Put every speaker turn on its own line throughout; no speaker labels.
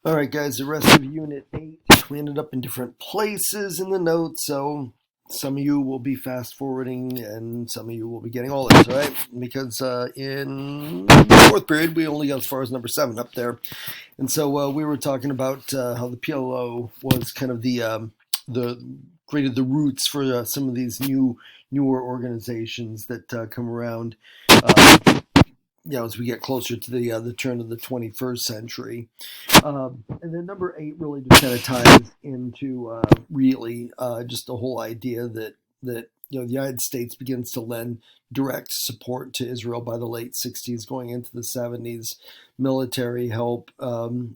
All right, guys, the rest of Unit 8, we ended up in different places in the notes, so some of you will be fast forwarding and some of you will be getting all this, all right? Because in the fourth period, we only got as far as number 7 up there. And so we were talking about how the PLO was kind of the created the roots for some of these newer organizations that come around. As we get closer to the turn of the 21st century. And then number 8 really just kind of ties into really just the whole idea that the United States begins to lend direct support to Israel by the late 60s, going into the 70s. Military help.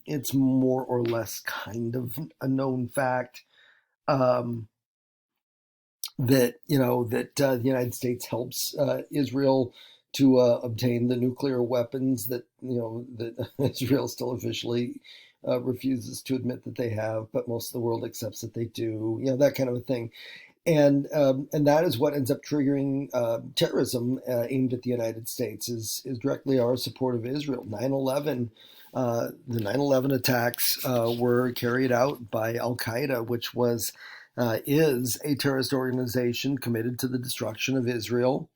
It's more or less kind of a known fact that the United States helps Israel to obtain the nuclear weapons that Israel still officially refuses to admit that they have, but most of the world accepts that they do. That kind of a thing, and that is what ends up triggering terrorism aimed at the United States is directly our support of Israel. 9/11. The 9/11 attacks were carried out by Al Qaeda, which is a terrorist organization committed to the destruction of Israel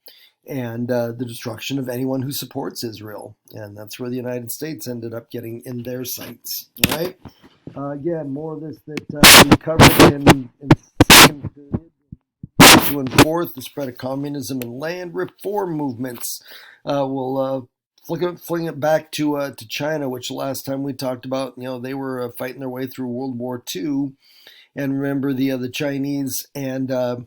and the destruction of anyone who supports Israel. And that's where the United States ended up getting in their sights. All right. Again, more of this that we covered in second period. To and fourth, the spread of communism and land reform movements. We'll fling it back to China, which last time we talked about, they were fighting their way through World War II. And remember, the Chinese and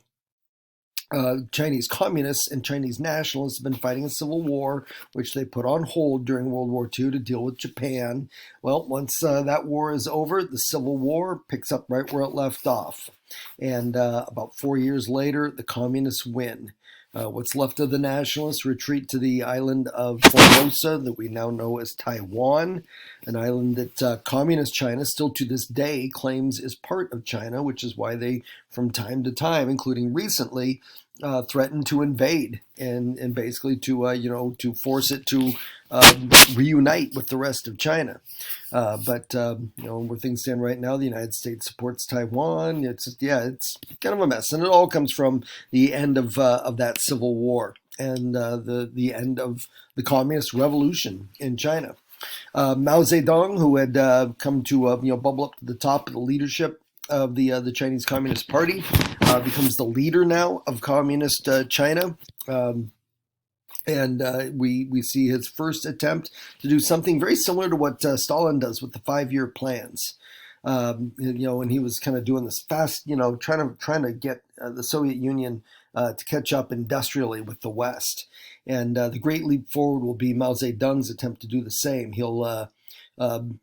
Chinese communists and Chinese nationalists have been fighting a civil war, which they put on hold during World War II to deal with Japan. Well, once that war is over, the Civil War picks up right where it left off. And about 4 years later, the communists win. What's left of the nationalists retreat to the island of Formosa that we now know as Taiwan, an island that communist China still to this day claims is part of China, which is why they, from time to time, including recently, threaten to invade and basically to force it to reunite with the rest of China. But where things stand right now, the United States supports Taiwan. It's kind of a mess, and it all comes from the end of that civil war and the end of the communist revolution in China. Mao Zedong, who had come to bubble up to the top of the leadership of the Chinese Communist Party, becomes the leader now of communist China. And we see his first attempt to do something very similar to what Stalin does with the 5-year plans. And he was kind of doing this fast, trying to get the Soviet Union to catch up industrially with the West. And the great leap forward will be Mao Zedong's attempt to do the same. He'll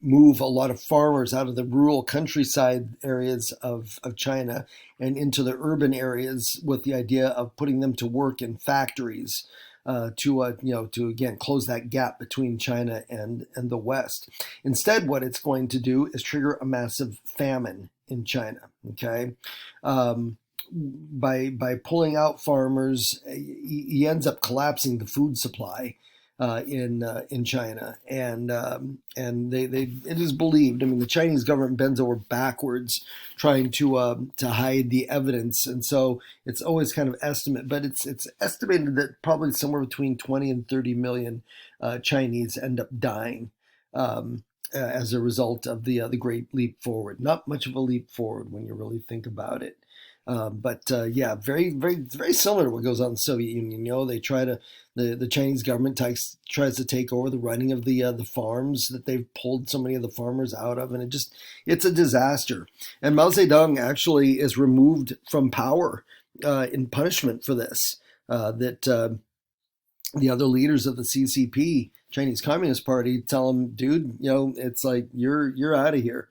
move a lot of farmers out of the rural countryside areas of China and into the urban areas with the idea of putting them to work in factories. To again close that gap between China and the West. Instead, what it's going to do is trigger a massive famine in China. Okay, by pulling out farmers, he ends up collapsing the food supply in China, and it is believed. I mean, the Chinese government bends over backwards trying to hide the evidence, and so it's always kind of estimate, but it's estimated that probably somewhere between 20 and 30 million Chinese end up dying. As a result of the Great Leap Forward. Not much of a leap forward when you really think about it. But very, very, very similar to what goes on in the Soviet Union. They try to the Chinese government tries to take over the running of the farms that they've pulled so many of the farmers out of, and it's a disaster. And Mao Zedong actually is removed from power in punishment for this. The other leaders of the CCP, Chinese Communist Party, tell him, dude, it's like you're out of here.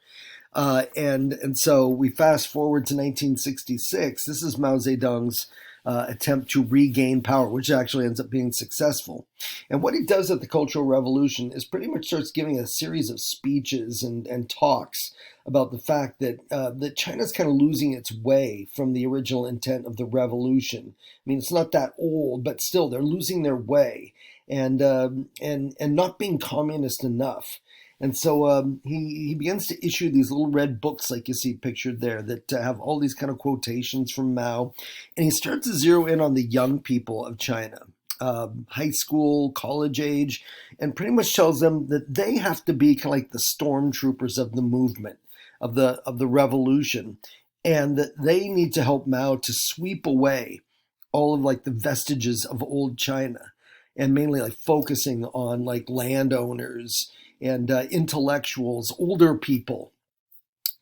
And so we fast forward to 1966. This is Mao Zedong's attempt to regain power, which actually ends up being successful. And what he does at the Cultural Revolution is pretty much starts giving a series of speeches and talks about the fact that China's kind of losing its way from the original intent of the revolution. I mean, it's not that old, but still they're losing their way and not being communist enough. And so he begins to issue these little red books, like you see pictured there, that have all these kind of quotations from Mao. And he starts to zero in on the young people of China, high school, college age, and pretty much tells them that they have to be kind of like the stormtroopers of the movement, of the revolution, and that they need to help Mao to sweep away all of like the vestiges of old China, and mainly like focusing on like landowners and intellectuals, older people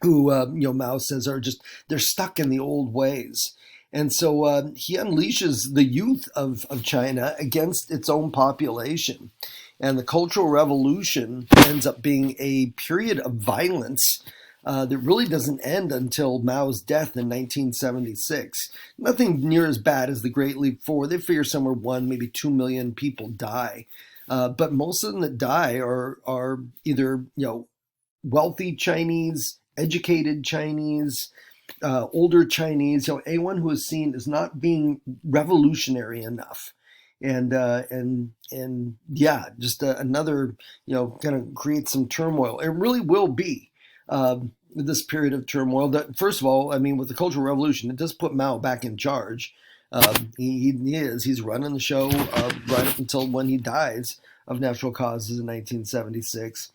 who Mao says are just they're stuck in the old ways. And so he unleashes the youth of China against its own population. And the Cultural Revolution ends up being a period of violence that really doesn't end until Mao's death in 1976. Nothing near as bad as the Great Leap Forward. They figure somewhere 1, maybe 2 million people die. But most of them that die are either wealthy Chinese, educated Chinese, older Chinese, anyone who is seen as not being revolutionary enough. And yeah, just another, kind of create some turmoil. It really will be this period of turmoil. That, first of all, I mean, with the Cultural Revolution, it does put Mao back in charge. He's running the show right up until when he dies of natural causes in 1976.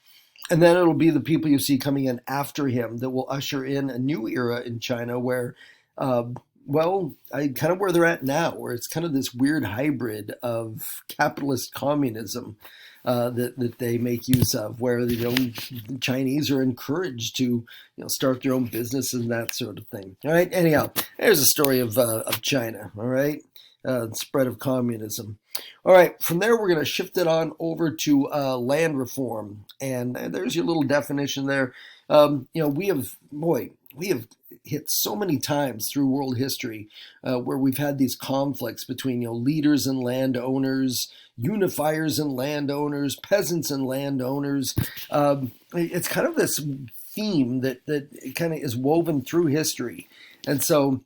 And then it'll be the people you see coming in after him that will usher in a new era in China where, kind of where they're at now, where it's kind of this weird hybrid of capitalist communism that they make use of, where the Chinese are encouraged to start their own business and that sort of thing. All right. Anyhow, there's a story of China. All right. Spread of communism. All right, from there we're going to shift it on over to land reform, and there's your little definition there. We have hit so many times through world history where we've had these conflicts between leaders and landowners, unifiers and landowners, peasants and landowners. It's kind of this theme that kind of is woven through history, and so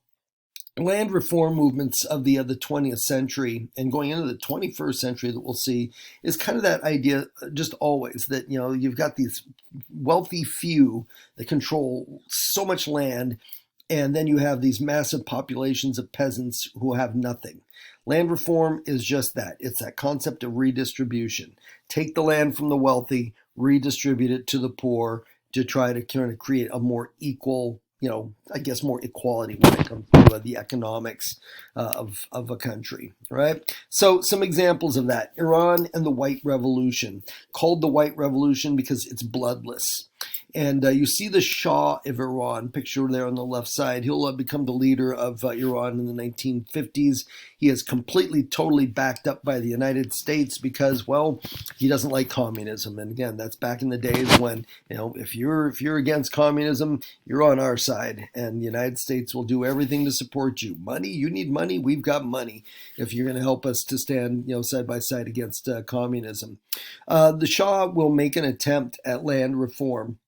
land reform movements of the 20th century and going into the 21st century that we'll see is kind of that idea just always that, you've got these wealthy few that control so much land, and then you have these massive populations of peasants who have nothing. Land reform is just that. It's that concept of redistribution. Take the land from the wealthy, redistribute it to the poor to try to kind of create a more equal, more equality when it comes to the economics of a country, right? So some examples of that: Iran and the White Revolution, called the White Revolution because it's bloodless. And you see the Shah of Iran pictured there on the left side. He'll become the leader of Iran in the 1950s. He is completely, totally backed up by the United States because, he doesn't like communism. And again, that's back in the days when, if you're against communism, you're on our side, and the United States will do everything to support you. Money, you need money, we've got money. If you're going to help us to stand, side by side against communism, the Shah will make an attempt at land reform,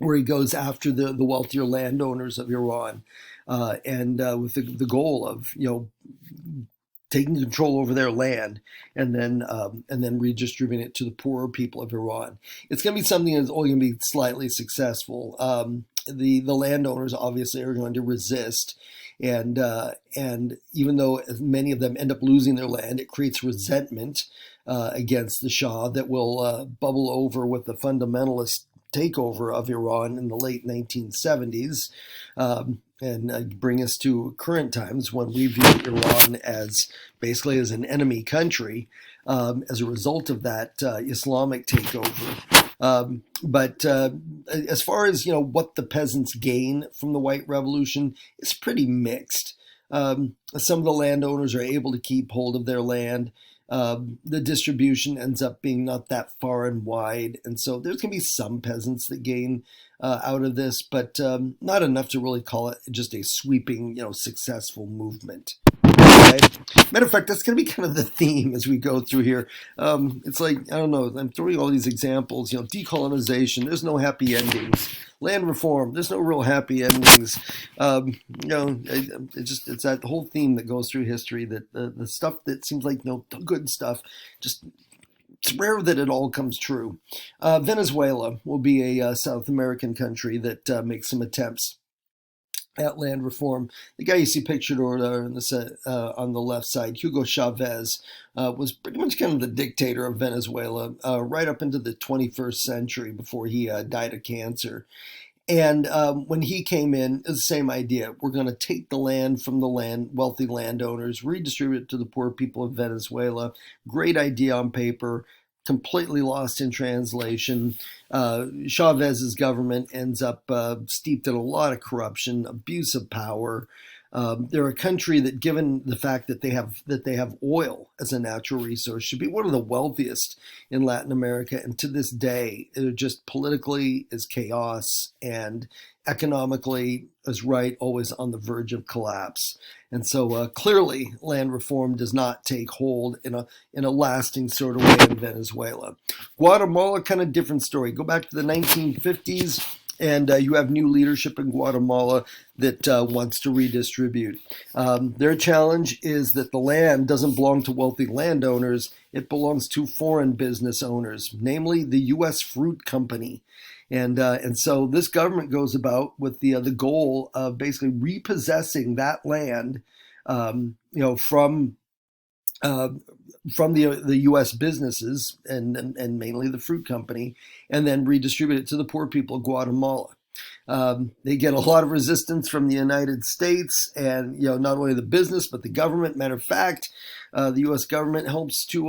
where he goes after the wealthier landowners of Iran, and with the goal of taking control over their land and then redistributing it to the poorer people of Iran. It's going to be something that's only going to be slightly successful. The landowners obviously are going to resist, and even though many of them end up losing their land, it creates resentment against the Shah that will bubble over with the fundamentalist takeover of Iran in the late 1970s, and bring us to current times when we view Iran as basically as an enemy country as a result of that Islamic takeover. But as far as what the peasants gain from the White Revolution, it's pretty mixed. Some of the landowners are able to keep hold of their land. The distribution ends up being not that far and wide, and so there's going to be some peasants that gain out of this, but not enough to really call it just a sweeping, successful movement. Okay? Matter of fact, that's going to be kind of the theme as we go through here. It's like, I don't know, I'm throwing all these examples, decolonization, there's no happy endings. Land reform, there's no real happy endings. It's that whole theme that goes through history, that the stuff that seems like the good stuff just it's rare that it all comes true. Venezuela will be a South American country that makes some attempts at land reform. The guy you see pictured over there on the left side, Hugo Chavez, was pretty much kind of the dictator of Venezuela right up into the 21st century before he died of cancer. And when he came in, it was the same idea. We're going to take the land from the wealthy landowners, redistribute it to the poor people of Venezuela. Great idea on paper, completely lost in translation. Chavez's government ends up steeped in a lot of corruption, abuse of power. They're a country that, given the fact that they have oil as a natural resource, should be one of the wealthiest in Latin America. And to this day, it just politically is chaos and economically is always on the verge of collapse. And so clearly, land reform does not take hold in a lasting sort of way in Venezuela. Guatemala, kind of different story. Go back to the 1950s. And you have new leadership in Guatemala that wants to redistribute. Their challenge is that the land doesn't belong to wealthy landowners. It belongs to foreign business owners, namely the U.S. Fruit Company. And so this government goes about with the goal of basically repossessing that land, from the U.S. businesses and mainly the fruit company, and then redistribute it to the poor people of Guatemala. They get a lot of resistance from the United States and not only the business but the government. Matter of fact, the U.S. government helps to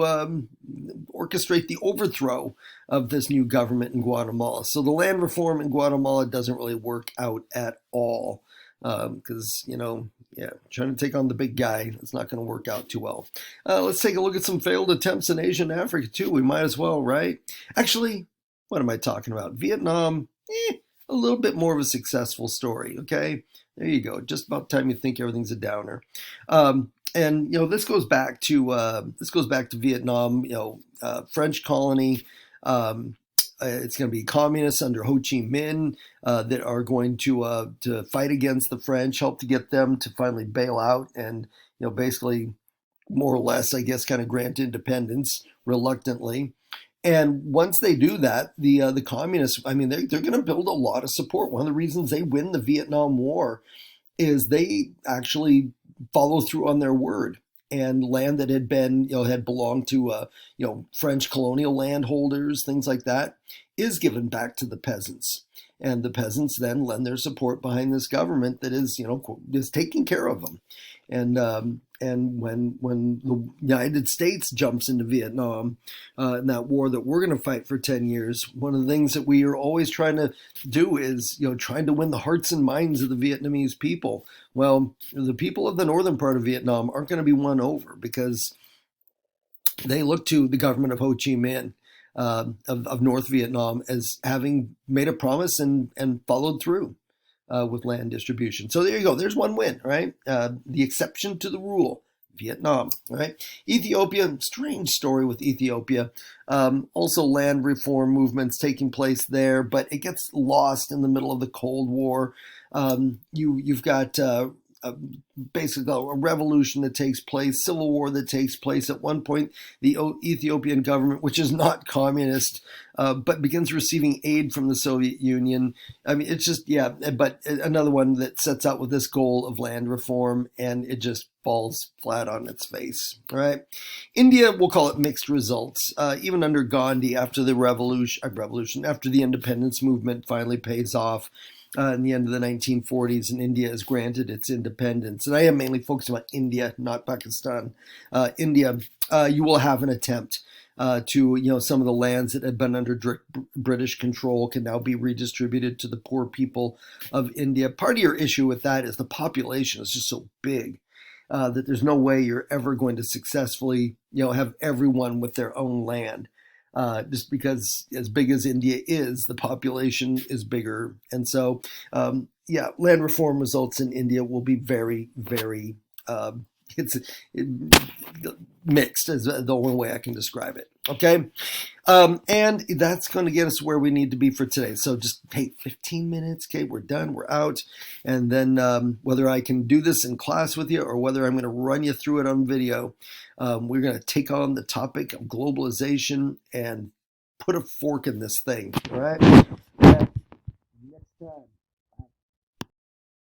orchestrate the overthrow of this new government in Guatemala. So the land reform in Guatemala doesn't really work out at all. Because, trying to take on the big guy, it's not going to work out too well. Let's take a look at some failed attempts in Asia and Africa, too. We might as well, right? Actually, what am I talking about? Vietnam, a little bit more of a successful story, okay? There you go. Just about time you think everything's a downer. And this goes back to Vietnam, French colony. It's going to be communists under Ho Chi Minh that are going to fight against the French, help to get them to finally bail out, and basically, more or less, I guess, kind of grant independence reluctantly. And once they do that, the communists, they're going to build a lot of support. One of the reasons they win the Vietnam War is they actually follow through on their word. And land that had belonged to, French colonial landholders, things like that, is given back to the peasants. And the peasants then lend their support behind this government that is taking care of them. And when the United States jumps into Vietnam in that war that we're going to fight for 10 years, one of the things that we are always trying to do is trying to win the hearts and minds of the Vietnamese people. Well, the people of the northern part of Vietnam aren't going to be won over because they look to the government of Ho Chi Minh of North Vietnam as having made a promise and followed through with land distribution. So there you go. There's one win, right? The exception to the rule. Vietnam, right? Ethiopia, strange story with Ethiopia. Also land reform movements taking place there, but it gets lost in the middle of the Cold War. You've got basically a revolution that takes place, civil war that takes place. At one point, the Ethiopian government, which is not communist, but begins receiving aid from the Soviet Union. It's just, but another one that sets out with this goal of land reform, and it just falls flat on its face. All right. India, we'll call it mixed results. Even under Gandhi, after the revolution, after the independence movement finally pays off, in the end of the 1940s, and India is granted its independence. And I am mainly focused on India, not Pakistan. India, you will have an attempt to, some of the lands that had been under British control can now be redistributed to the poor people of India. Part of your issue with that is the population is just so big that there's no way you're ever going to successfully, have everyone with their own land. Just because as big as India is, the population is bigger. And so, land reform results in India will be very, very it's it, mixed is the only way I can describe it. Okay. And that's going to get us where we need to be for today. So just, hey, 15 minutes. Okay, we're done. We're out. And then whether I can do this in class with you or whether I'm going to run you through it on video, we're going to take on the topic of globalization and put a fork in this thing. All right. Next time.